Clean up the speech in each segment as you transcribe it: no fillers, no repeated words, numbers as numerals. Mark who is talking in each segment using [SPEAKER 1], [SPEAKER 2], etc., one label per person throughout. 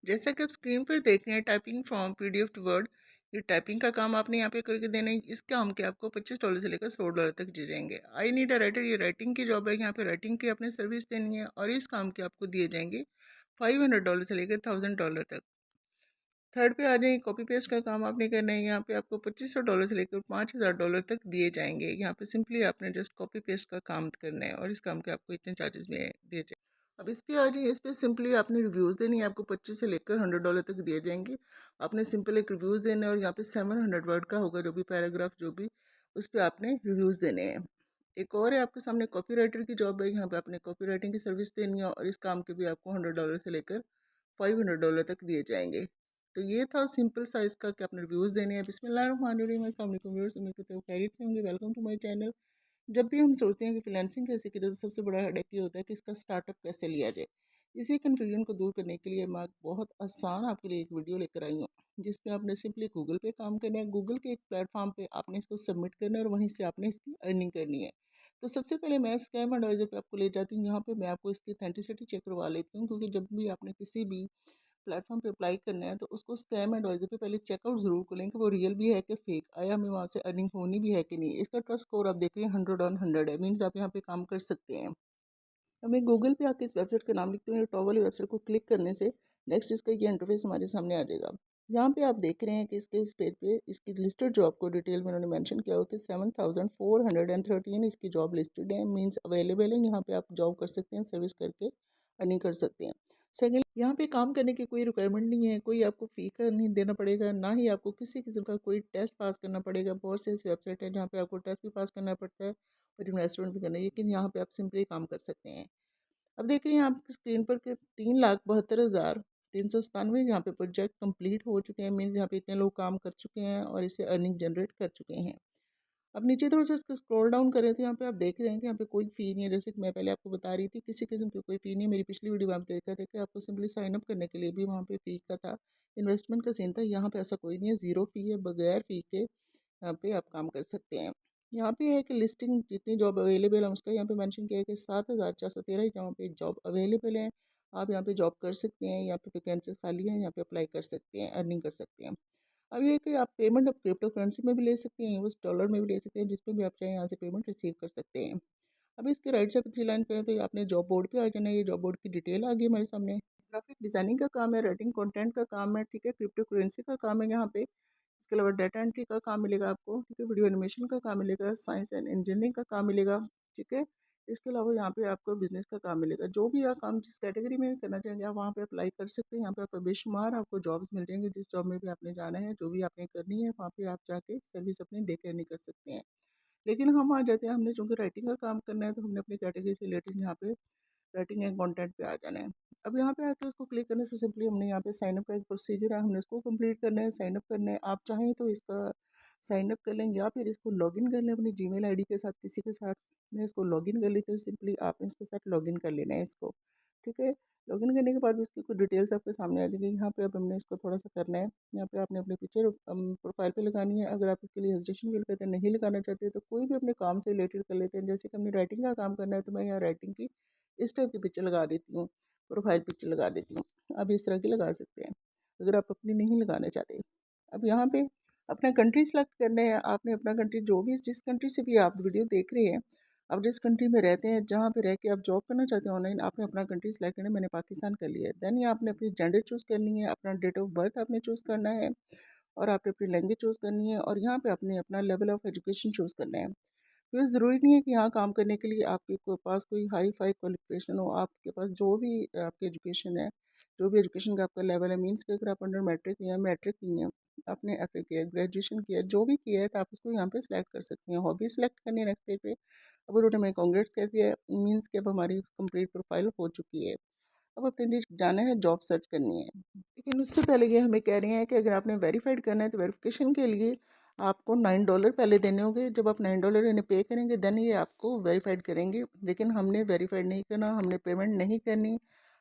[SPEAKER 1] जैसा कि आप स्क्रीन पर देख रहे हैं, typing from PDF to word, ये टाइपिंग का काम आपने यहाँ पे करके देना है। इस काम के आपको $25 से लेकर $100 तक दिए जाएंगे। आई नीड अ राइटर, ये राइटिंग की जॉब है। यहाँ पे राइटिंग की आपने सर्विस देनी है और इस काम के आपको दिए जाएंगे $500 से लेकर $1000 तक। थर्ड पे आ जाए, कॉपी पेस्ट का काम आपने करना है। यहाँ पे आपको $2500 से लेकर $5000 तक दिए जाएंगे। यहाँ पे सिंपली आपने जस्ट कॉपी पेस्ट का काम करना है और इस काम के आपको इतने चार्जेस में दिए जाएंगे। अब इस पे आ जाइए, इस पे सिंपली आपने रिव्यूज़ देनी है। आपको 25 से लेकर $100 तक दिए जाएंगे। आपने सिंपल एक रिव्यूज़ देना है और यहाँ पे 700 वर्ड का होगा, जो भी पैराग्राफ जो भी, उस पर आपने रिव्यूज़ देने हैं। एक और है आपके सामने, कॉपी राइटर की जॉब है। यहाँ पे आपने कॉपी राइटिंग की सर्विस देनी है और इस काम के भी आपको $100 से लेकर $500 तक दिए जाएंगे। तो ये था सिंपल सा इसका कि आपने रिव्यूज़ देने हैं। बिस्मिल्लाहिर्रहमानिर्रहीम, अस्सलाम वालेकुम व्यूअर्स, उम्मीद करते हो खैरियत से होंगे। Welcome to my channel. जब भी हम सोचते हैं कि फ्रीलांसिंग कैसे करें, तो सबसे बड़ा हेडेक ये होता है कि इसका स्टार्टअप कैसे लिया जाए। इसी कन्फ्यूजन को दूर करने के लिए मैं बहुत आसान आपके लिए एक वीडियो लेकर आई हूँ, जिसमें आपने सिंपली गूगल पे काम करना है। गूगल के एक प्लेटफॉर्म पे आपने इसको सबमिट करना है और वहीं से आपने इसकी अर्निंग करनी है। तो सबसे पहले मैं स्कैम एडवाइजर पे आपको ले जाती हूँ। यहाँ पे मैं आपको इसकी ऑथेंटिसिटी चेक करवा लेती हूँ, क्योंकि जब भी आपने किसी भी प्लेटफॉर्म पे अप्लाई करना है तो उसको स्कैम एडवाइजर पे पहले चेकआउट ज़रूर कर लें कि वो रियल भी है कि फेक, आया हमें वहाँ से अर्निंग होनी भी है कि नहीं। इसका ट्रस्ट स्कोर आप देख रहे हैं 100/100 है, मीन्स आप यहाँ पे काम कर सकते हैं। हमें गूगल पे आके इस वेबसाइट का नाम लिखते हैं, टॉप वाली वेबसाइट को क्लिक करने से नेक्स्ट इसका ये इंटरफेस हमारे सामने आ जाएगा। यहाँ पे आप देख रहे हैं कि इसके इस पेज पे इसकी लिस्टेड जॉब को डिटेल में उन्होंने मेंशन किया हो कि 7413 इसकी जॉब लिस्टेड है, मींस अवेलेबल है। यहाँ पे आप जॉब कर सकते हैं, सर्विस करके अर्निंग कर सकते हैं। सेकेंड, यहाँ पे काम करने की कोई रिक्वायरमेंट नहीं है, कोई आपको फ़ी का नहीं देना पड़ेगा, ना ही आपको किसी किस्म का कोई टेस्ट पास करना पड़ेगा। बहुत से ऐसी वेबसाइट है जहाँ पे आपको टेस्ट भी पास करना पड़ता है और इन्वेस्टमेंट भी करना है, लेकिन यहाँ पे आप सिंपली काम कर सकते हैं। अब देख रहे हैं आपकी स्क्रीन पर कि 3,72,397 यहाँ पे प्रोजेक्ट कंप्लीट हो चुके हैं, मीन्स यहाँ पे इतने लोग काम कर चुके हैं और इससे अर्निंग जनरेट कर चुके हैं। अब नीचे थोड़ा सा इसको स्क्रॉल डाउन करें तो यहाँ पे आप देख रहे हैं कि यहाँ पे कोई फ़ी नहीं है। जैसे कि मैं पहले आपको बता रही थी, किसी किस्म की कोई फ़ी नहीं है। मेरी पिछली वीडियो में आप देखा थे कि आपको सिंपली साइन अप करने के लिए भी वहाँ पे फ़ी का था, इन्वेस्टमेंट का सीन था। यहाँ पे ऐसा कोई नहीं है, ज़ीरो फ़ी है, बगैर फ़ी के यहाँ पे आप काम कर सकते हैं। यहाँ पे है कि लिस्टिंग जितनी जॉब अवेलेबल है उसका यहाँ पे मेंशन किया है कि 7,413 यहाँ पे जॉब अवेलेबल है। आप यहाँ पे जॉब कर सकते हैं, यहाँ पे वैकेंसी खाली है, यहाँ पे अप्लाई कर सकते हैं, अर्निंग कर सकते हैं। अब ये है कि आप पेमेंट अब क्रिप्टो करेंसी में भी ले सकते हैं, यूएस डॉलर में भी ले सकते हैं, जिसमें भी आप चाहें यहाँ से पेमेंट रिसीव कर सकते हैं। अब इसके राइट साइड थ्री लाइन पे है तो आपने जॉब बोर्ड पे आ जाना है। ये जॉब बोर्ड की डिटेल आ गई हमारे सामने। ग्राफिक डिजाइनिंग का काम है, राइटिंग कंटेंट का काम है, ठीक है, क्रिप्टो करेंसी का काम है यहाँ पे। इसके अलावा डाटा एंट्री का काम मिलेगा आपको, ठीक है, वीडियो एनिमेशन का काम मिलेगा, साइंस एंड इंजीनियरिंग का काम मिलेगा, ठीक है। इसके अलावा यहाँ पे आपको बिजनेस का काम मिलेगा। जो भी आप काम जिस कैटेगरी में करना चाहेंगे आप वहाँ पे अप्लाई कर सकते हैं। यहाँ पे आपको बेशुमार आपको जॉब्स मिल जाएंगे। जिस जॉब में भी आपने जाना है, जो भी आपने करनी है, वहाँ पे आप जाके सर्विस अपनी दे कर नहीं कर सकते हैं। लेकिन हम आ जाते हैं, हमने चूँकि राइटिंग का काम करना है तो हमने अपनी कैटेगरी से रिलेटेड यहाँ पे राइटिंग एंड कंटेंट पे आ जाना है। अब यहाँ पे आके उसको क्लिक करने से सिंपली हमने यहाँ पे साइन अप का एक प्रोसीजर है, हमने उसको कंप्लीट करना है, साइन अप करना है। आप चाहें तो इसका साइन अप कर लें या फिर इसको लॉगिन कर लें अपनी जीमेल आईडी के साथ, किसी के साथ। मैं इसको लॉगिन कर लेती हूँ, सिंपली आपने इसके साथ लॉगिन कर लेना है इसको, ठीक है। लॉगिन करने के बाद भी इसकी कुछ डिटेल्स आपके सामने आ जाएगी। यहाँ पे अब हमने इसको थोड़ा सा करना है। यहाँ पे आपने अपनी पिक्चर प्रोफाइल पे लगानी है। अगर आप इसके लिए हेजिटेशन फील करते हैं, नहीं लगाना चाहते, तो कोई भी अपने काम से रिलेटेड कर लेते हैं। जैसे कि हमने राइटिंग का काम करना है तो मैं यहाँ राइटिंग की इस टाइप की पिक्चर लगा देती हूँ, प्रोफाइल पिक्चर लगा देती हूँ। आप इस तरह की लगा सकते हैं अगर आप अपनी नहीं लगाना चाहते। अब यहाँ पे अपना कंट्री सेलेक्ट करना है। आपने अपना कंट्री, जो भी जिस कंट्री से भी आप वीडियो देख रहे हैं, आप जिस कंट्री में रहते हैं, जहाँ पे रह के आप जॉब करना चाहते हैं ऑनलाइन, आपने अपना कंट्री सेलेक्ट करना है। मैंने पाकिस्तान कर लिया है। देन ये आपने अपनी जेंडर चूज़ करनी है, अपना डेट ऑफ बर्थ आपने चूज़ करना है और आपने अपनी लैंग्वेज चूज़ करनी है और यहाँ पे आपने अपना लेवल ऑफ एजुकेशन चूज़ करना है। तो ज़रूरी नहीं है कि यहाँ काम करने के लिए आपके पास कोई हाई फाई क्वालिफिकेशन हो। आपके पास जो भी आपकी एजुकेशन है, जो भी एजुकेशन का आपका लेवल है, मीन्स कि अगर आप अंडर मैट्रिक या मैट्रिक किए हैं, आपने एफए किया, ग्रेजुएशन किया, जो भी किया है, तो आप उसको यहाँ पे सिलेक्ट कर सकते हैं। हॉबी सेलेक्ट करनी है नेक्स्ट पेज पे। अब उन्होंने मैं कांग्रेस कर दिया, मीन्स कि अब हमारी कंप्लीट प्रोफाइल हो चुकी है। अब अपने लिए जाना है, जॉब सर्च करनी है। लेकिन उससे पहले ये हमें कह रहे हैं कि अगर आपने वेरीफाइड करना है तो वेरिफिकेशन के लिए आपको $9 पहले देने होंगे। जब आप $9 इन्हें पे करेंगे देन ये आपको वेरीफाइड करेंगे। लेकिन हमने वेरीफाइड नहीं करना, हमने पेमेंट नहीं करनी,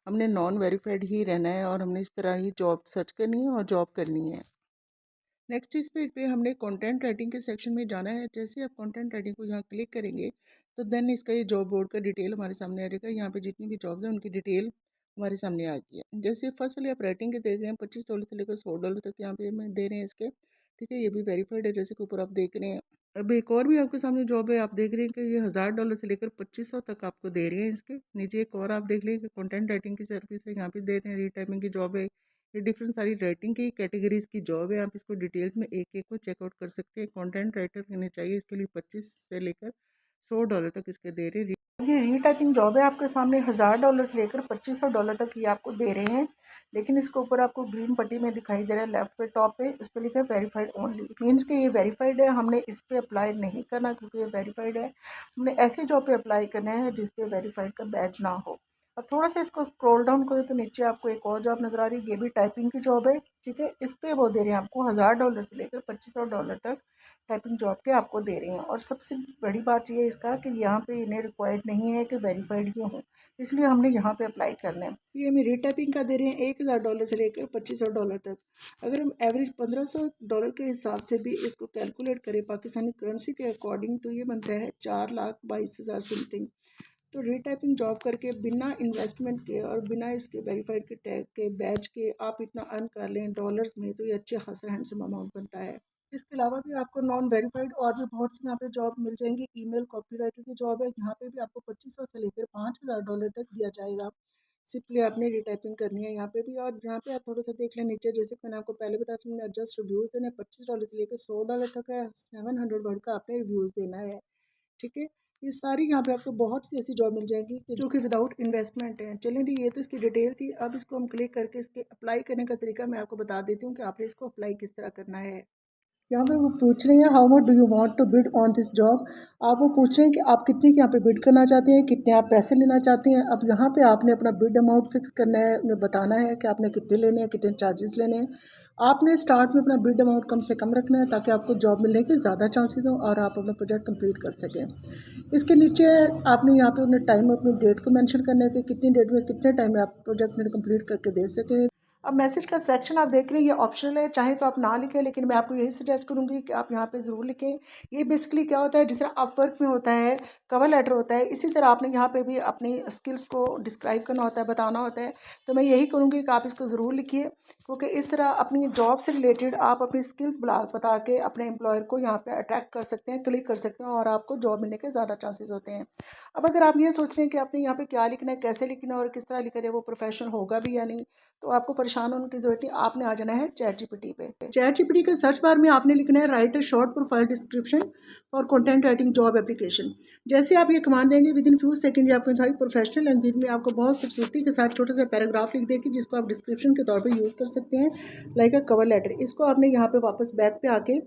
[SPEAKER 1] हमने नॉन वेरीफाइड ही रहना है और हमने इस तरह ही जॉब सर्च करनी है और जॉब करनी है। नेक्स्ट इस पे हमने कंटेंट राइटिंग के सेक्शन में जाना है। जैसे आप कंटेंट राइटिंग को यहाँ क्लिक करेंगे तो देन इसका ये जॉब बोर्ड का डिटेल हमारे सामने आ जाएगा। यहाँ पे जितनी भी जॉब्स हैं उनकी डिटेल हमारे सामने आ गया। जैसे फर्स्ट वाली आप रेटिंग के देख रहे हैं, $25 से लेकर $100 तक यहाँ पे हमें दे रहे हैं इसके, ठीक है। ये भी वेरीफाइड है, जैसे कि ऊपर आप देख रहे हैं। अब एक और भी आपके सामने जॉब है, आप देख रहे हैं कि ये $1000 से लेकर 2500 तक आपको दे रहे हैं इसके। नीचे एक और आप देख लें, कंटेंट राइटिंग की सर्विस है, यहाँ पे दे रहे हैं। रीटाइपिंग की जॉब है, ये डिफरेंट सारी राइटिंग की कैटेगरीज की जॉब है। आप इसको डिटेल्स में एक एक को चेकआउट कर सकते हैं। कंटेंट राइटर होने चाहिए, इसके लिए 25 से लेकर $100 तक इसके दे रहे हैं। ये रीटाइपिंग जॉब है, आपके सामने $1000 से लेकर $2500 तक ये आपको दे रहे हैं। लेकिन इसके ऊपर आपको ग्रीन पट्टी में दिखाई दे रहा है, लेफ्ट पे टॉप पे उस पर लिखा है वेरीफाइड ओनली। मीन्स कि ये वेरीफाइड है, हमने इस पे अप्लाई नहीं करना क्योंकि ये वेरीफाइड है। हमने ऐसी जॉब पे अप्लाई करना है जिस पे वेरीफाइड का बैच ना हो। अब थोड़ा सा इसको स्क्रॉल डाउन करें तो नीचे आपको एक और जॉब नज़र आ रही है, ये भी टाइपिंग की जॉब है, ठीक है। इस पे वो दे रहे हैं आपको $1000 से लेकर $2500 तक टाइपिंग जॉब के आपको दे रहे हैं। और सबसे बड़ी बात ये है इसका कि यहाँ पे इन्हें रिक्वायर्ड नहीं है कि वेरीफाइड ही हों, इसलिए हमने यहाँ पे अप्लाई करना है। ये हमें रीटाइपिंग का दे रहे हैं $1000 से लेकर $2500 तक। अगर हम एवरेज $1500 के हिसाब से भी इसको कैलकुलेट करें पाकिस्तानी करेंसी के अकॉर्डिंग, तो ये बनता है 4,22,000 समथिंग। तो रीटाइपिंग जॉब करके बिना इन्वेस्टमेंट के और बिना इसके वेरीफाइड के टैग के बैच के आप इतना अर्न कर लें डॉलर्स में, तो ये अच्छे खासा हैंडसम अमाउंट बनता है। इसके अलावा भी आपको नॉन वेरीफाइड और भी बहुत सी यहाँ पे जॉब मिल जाएंगी। ईमेल कॉपीराइटर की जॉब है, यहाँ पे भी आपको 2500 से लेकर $5000 तक दिया जाएगा। सिंपली आपने रीटाइपिंग करनी है यहाँ पे भी। और यहाँ पे आप थोड़ा सा देख लें नीचे, जैसे मैंने आपको पहले बताया था, मैंने जस्ट रिव्यूज़ देने $25 से लेकर $100 तक है। 700 वर्ड का आपने रिव्यूज़ देना है, ठीक है। ये सारी यहाँ पे आपको बहुत सी ऐसी जॉब मिल जाएगी कि जो कि विदाउट इन्वेस्टमेंट है। चलें जी, ये तो इसकी डिटेल थी। अब इसको हम क्लिक करके इसके अप्लाई करने का तरीका मैं आपको बता देती हूँ कि आपने इसको अप्लाई किस तरह करना है। यहाँ पे वो पूछ रहे हैं how much do you want to bid on this job. आप वो पूछ रहे हैं कि आप कितने के यहाँ पे बिड करना चाहते हैं, कितने आप पैसे लेना चाहते हैं। अब यहाँ पे आपने अपना बिड अमाउंट फिक्स करना है, उन्हें बताना है कि आपने कितने लेने हैं, कितने चार्जेस लेने हैं। आपने स्टार्ट में अपना बिड अमाउंट कम से कम रखना है ताकि आपको जॉब मिलने के ज़्यादा चांसेस हों और आप अपना प्रोजेक्ट कंप्लीट कर सकें। इसके नीचे आपने यहाँ पे उन्हें टाइम, अपनी डेट को मेंशन करना है कि कितनी डेट में कितने टाइम में आप प्रोजेक्ट में कंप्लीट करके दे सकें। अब मैसेज का सेक्शन आप देख रहे हैं, ये ऑप्शनल है, चाहे तो आप ना लिखें, लेकिन मैं आपको यही सजेस्ट करूंगी कि आप यहाँ पे ज़रूर लिखें। ये बेसिकली क्या होता है, जिस तरह अपवर्क में होता है कवर लेटर होता है, इसी तरह आपने यहाँ पे भी अपनी स्किल्स को डिस्क्राइब करना होता है, बताना होता है। तो मैं यही करूँगी कि आप इसको ज़रूर लिखिए, क्योंकि इस तरह अपनी जॉब से रिलेटेड आप अपनी स्किल्स बता के अपने एम्प्लॉयर को यहाँ पे अट्रैक्ट कर सकते हैं, क्लिक कर सकते हैं और आपको जॉब मिलने के ज़्यादा चांसेस होते हैं। अब अगर आप ये सोच रहे हैं कि आपने यहाँ पे क्या लिखना है, कैसे लिखना है और किस तरह लिखा जाए, वो प्रोफेशनल होगा भी या नहीं, तो आपको परेशान होने की जरूरत नहीं। आपने आ जाना है चैट जीपीटी पे। चैट जीपीटी के सर्च बार में आपने लिखना है right a short profile description और कंटेंट राइटिंग जॉब एप्लीकेशन। जैसे आप ये कमांड देंगे, विद इन फ्यू सेकंड आपको सारी प्रोफेशनल लैंग्वेज में आपको बहुत खूबसूरती के साथ छोटा सा पैराग्राफ लिख देगी, जिसको आप डिस्क्रिप्शन के तौर पर यूज़ कर सकते हैं, लाइक अ कवर लेटर। इसको आपने यहाँ पे वापस बैक पे आके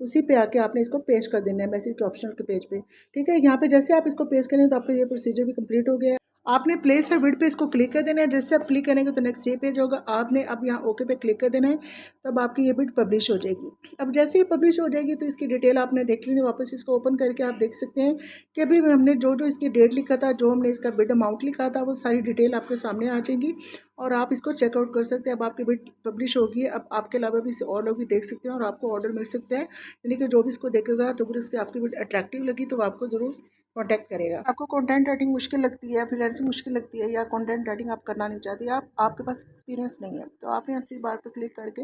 [SPEAKER 1] उसी पे आके आपने इसको पेस्ट कर देना है मैसेज के ऑप्शनल के पेज पे, ठीक है। यहाँ पे जैसे आप इसको पेस्ट करें तो आपका ये प्रोसीजर भी कंप्लीट हो गया है। आपने प्लेस और बिड पे इसको क्लिक कर देना है। जैसे आप क्लिक करेंगे तो नेक्स्ट ये पेज होगा, आपने अब यहाँ ओके पे क्लिक कर देना है, तब आपकी ये बिड पब्लिश हो जाएगी। अब जैसे ही पब्लिश हो जाएगी तो इसकी डिटेल आपने देख लेनी, वापस इसको ओपन करके आप देख सकते हैं कि अभी हमने जो जो इसकी डेट लिखा था, जो हमने इसका बिड अमाउंट लिखा था, वो सारी डिटेल आपके सामने आ जाएगी और आप इसको चेकआउट कर सकते हैं। अब आपकी बिड पब्लिश होगी, अब आपके अलावा भी और लोग भी देख सकते हैं और आपको ऑर्डर मिल सकते हैं। यानी कि जो भी इसको देखेगा तो फिर उसकी आपकी बिड अट्रैक्टिव लगी तो आपको ज़रूर कॉन्टैक्ट करेगा। आपको कंटेंट राइटिंग मुश्किल लगती है, फ्रीलांसिंग मुश्किल लगती है, या कंटेंट राइटिंग आप करना नहीं चाहती, आपके पास एक्सपीरियंस नहीं है, तो आप यहाँ 3 बार पर क्लिक करके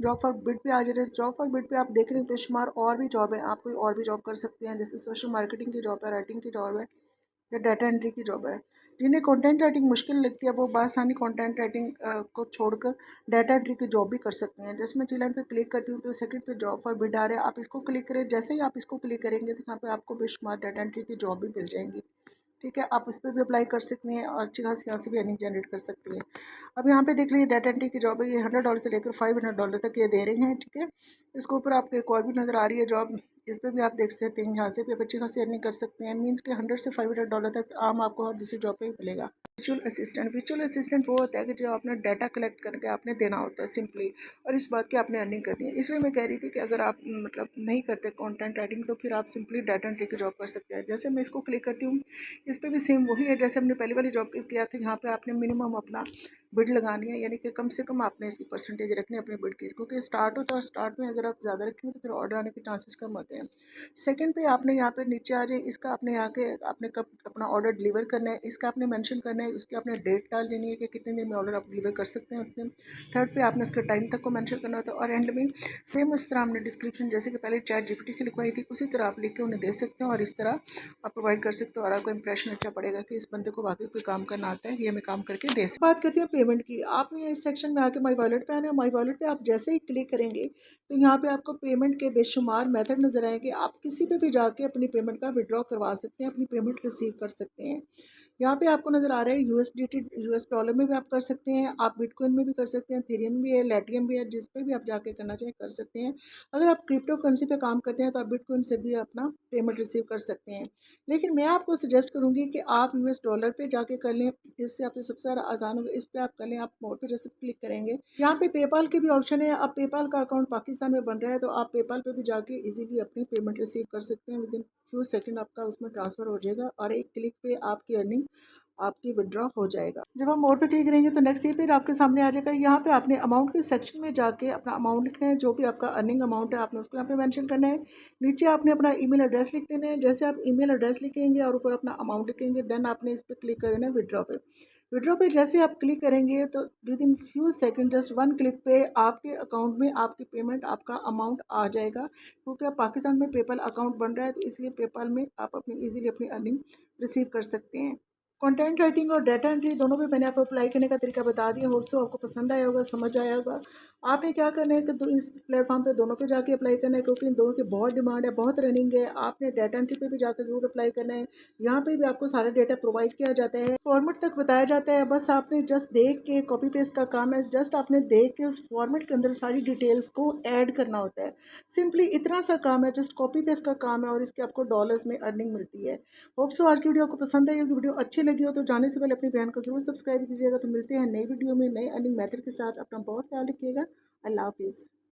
[SPEAKER 1] जॉब फॉर बिड पे आ जाए। जॉब फॉर बिड पे आप देख रहे हैं बेशुमार और भी जॉब है, आप कोई और भी जॉब कर सकते हैं, जैसे सोशल मार्केटिंग की जॉब है, राइटिंग की जॉब है या डाटा एंट्री की जॉब है। जिन्हें कंटेंट राइटिंग मुश्किल लगती है वो बासानी कंटेंट राइटिंग को छोड़कर डाटा एंट्री की जॉब भी कर सकते हैं। जैसे मैं 3 लाइन पे क्लिक करती हूँ तो सेकंड पे जॉब फॉर बिड आ रहा है, आप इसको क्लिक करें। जैसे ही आप इसको क्लिक करेंगे तो यहाँ पे आपको बेशुमार डाटा एंट्री की जॉब भी मिल जाएंगी, ठीक है। आप इस पर भी अप्लाई कर सकते हैं और अच्छी खासी यहाँ से भी अर्निंग जनरेट कर सकती हैं। अब यहाँ पे देख लीजिए डाटा एंट्री की जॉब है, ये $100 से लेकर $500 तक ये दे रहे हैं, ठीक है। इसके ऊपर आपको एक और भी नज़र आ रही है जॉब, इस पर भी आप देख सकते हैं, यहाँ से भी आप अच्छी खासी अर्निंग कर सकते हैं। मीन्स के $100 से $500 तक आम आपको हर दूसरी जॉब पे मिलेगा। विजुअल असिस्टेंट वो होता है कि जो आपने डाटा कलेक्ट करके आपने देना होता है सिंपली, और इस बात की आपने अर्निंग करनी है। इसलिए मैं कह रही थी कि अगर आप मतलब नहीं करते कंटेंट राइटिंग तो फिर आप सिंपली डाटा एंट्री की जॉब कर सकते हैं। जैसे मैं इसको क्लिक करती हूँ, इस पर भी सेम वही है जैसे हमने पहली वाली जॉब किया था। यहाँ पे आपने मिनिमम अपना बिड लगानी है, यानी कि कम से कम आपने इसकी परसेंटेज रखनी है अपने बिड की, क्योंकि स्टार्ट होता है और स्टार्ट में अगर आप ज़्यादा रखेंगे तो फिर ऑर्डर आने के चांसेस कम होते हैं। सेकंड पे आपने यहाँ पे नीचे आ जाए, इसका आपने आके आपने कब अपना ऑर्डर डिलीवर करना है, इसका आपने मेंशन करना है है, उसकी आपने डेट डाल देनी है कि कितने दिन में ऑर्डर आप डिलीवर कर सकते हैं उसमें। थर्ड पे आपने उसके टाइम तक को मेंशन करना होता है और एंड में सेम उस तरह हमने डिस्क्रिप्शन जैसे कि पहले चैट जीपीटी से लिखवाई थी उसी तरह आप लिख के उन्हें दे सकते हैं और इस तरह आप प्रोवाइड कर सकते हो और आपको इंप्रेशन अच्छा पड़ेगा कि इस बंदे को वाकई कोई काम करना आता है, ये हमें काम करके दे सकते। बात करते हैं पेमेंट की। आपने इस सेक्शन में आके माई वॉलेट पे आना है। माई वॉलेट पे आप जैसे ही क्लिक करेंगे तो यहाँ पे आपको पेमेंट के बेशुमार मेथड नजर आएंगे। आप किसी पे भी जाके अपनी पेमेंट का विड्रॉ करवा सकते हैं, अपनी पेमेंट रिसीव कर सकते हैं। यहाँ पे आपको नज़र आ रहा है यूएसडीटी, यूएस डॉलर में भी आप कर सकते हैं, आप बिटकॉइन में भी कर सकते हैं, थेरियम भी है, लेटियम भी है, जिस पे भी आप जाके करना चाहें कर सकते हैं। अगर आप क्रिप्टो करेंसी पे काम करते हैं तो आप बिटकॉइन से भी अपना पेमेंट रिसीव कर सकते हैं। लेकिन मैं आपको सजेस्ट करूँगी कि आप यूएस डॉलर पे जाके कर लें, इससे आपको सबसे ज़्यादा आसान होगा। इस पर आप कर लें, आप मोर पे जैसे क्लिक करेंगे यहाँ पे पेपाल के भी ऑप्शन है। अब पेपाल का अकाउंट पाकिस्तान में बन रहा है तो आप पेपाल पे भी जाके इजीली अपनी पेमेंट रिसीव कर सकते हैं। विद इन फ्यू सेकंड आपका उसमें ट्रांसफ़र हो जाएगा और एक क्लिक पे आपकी अर्निंग आपकी विड्रॉ हो जाएगा। जब हम मोर पे क्लिक करेंगे तो नेक्स्ट ये पेज आपके सामने आ जाएगा। यहाँ पे आपने अमाउंट के सेक्शन में जाके अपना अमाउंट लिखना है, जो भी आपका अर्निंग अमाउंट है आपने उसको यहाँ पे मेंशन करना है। नीचे आपने अपना ईमेल एड्रेस लिख देना है। जैसे आप ईमेल एड्रेस लिखेंगे और ऊपर अपना अमाउंट लिखेंगे देन आपने इस पर क्लिक कर देना है विड्रॉ पे। विड्रॉ पे जैसे आप क्लिक करेंगे तो with in few second just one click पे आपके अकाउंट में आपकी पेमेंट, आपका अमाउंट आ जाएगा। क्योंकि अब पाकिस्तान में पेपल अकाउंट बन रहा है तो इसलिए पेपल में आप अपनी इजीली अपनी अर्निंग रिसीव कर सकते हैं। कंटेंट राइटिंग और डाटा एंट्री दोनों पे मैंने आपको अप्लाई करने का तरीका बता दिया। होप सो आपको पसंद आया होगा, समझ आया होगा। आपने क्या करना है कि इस प्लेटफॉर्म पे दोनों पे जाके अप्लाई करना है क्योंकि इन दोनों की बहुत डिमांड है, बहुत रनिंग है। आपने डाटा एंट्री पे भी जाकर ज़रूर अप्लाई करना है। यहाँ पे भी आपको सारा डाटा प्रोवाइड किया जाता है, फॉर्मेट तक बताया जाता है। बस आपने जस्ट देख के, कॉपी पेस्ट का काम है, जस्ट आपने देख के उस फॉर्मेट के अंदर सारी डिटेल्स को ऐड करना होता है। सिंपली इतना सा काम है, जस्ट कॉपी पेस्ट का काम है और इसके आपको डॉलर्स में अर्निंग मिलती है। होप सो आज की वीडियो आपको पसंद आई होगी। वीडियो अच्छी लगी हो तो जाने से पहले अपनी बहन को जरूर सब्सक्राइब कीजिएगा। तो मिलते हैं नई वीडियो में नए अर्निंग मेथड के साथ। अपना बहुत ख्याल रखिएगा। अल्लाह हाफिज़।